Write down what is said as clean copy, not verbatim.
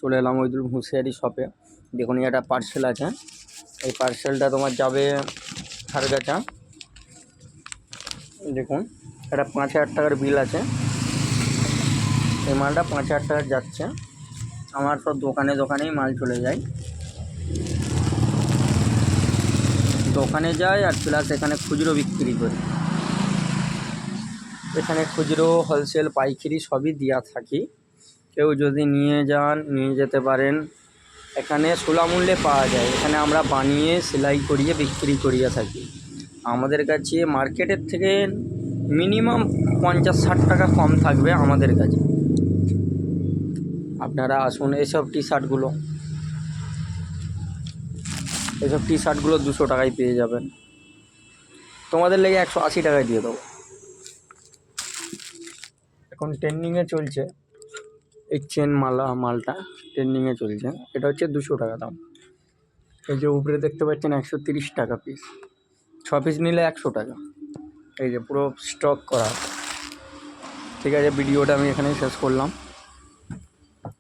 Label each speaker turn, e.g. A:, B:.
A: চলে এলাম ওইদুল হুঁশিয়ারি শপে। দেখুন একটা পার্সেল আছে, এই পার্সেলটা তোমার যাবে খারগাছা। দেখুন এটা 5,000 টাকার বিল আছে, এই মালটা 5,000 টাকার যাচ্ছে। আমার সব দোকানে দোকানেই মাল চলে যায়, দোকানে যায় আর প্লাস এখানে খুচরো বিক্রি করি। এখানে খুচরো হোলসেল পাইকারি সবই দেওয়া থাকি, কেউ যদি নিয়ে যান নিয়ে যেতে পারেন। এখানে সুলভ মূল্যে পাওয়া যায়, এখানে আমরা বানিয়ে সেলাই করিয়ে বিক্রি করিয়ে থাকি। আমাদের কাছে মার্কেটের থেকে মিনিমাম 50-60 টাকা কম থাকবে আমাদের কাছে। আপনারা আসুন। এসব টি শার্টগুলো 200 টাকায় পেয়ে যাবেন, তোমাদের লেগে 180 টাকায় দিয়ে দেবো। এখন ট্রেন্ডিংয়ে চলছে এই চেন মালটা ট্রেন্ডিংয়ে চলছে, এটা হচ্ছে 200 টাকা দাম। এই যে উপরে দেখতে পাচ্ছেন 130 টাকা পিস, 6 পিস নিলে 100 টাকা। এই যে পুরো স্টক করা। ঠিক আছে, ভিডিওটা আমি এখানেই শেষ করলাম।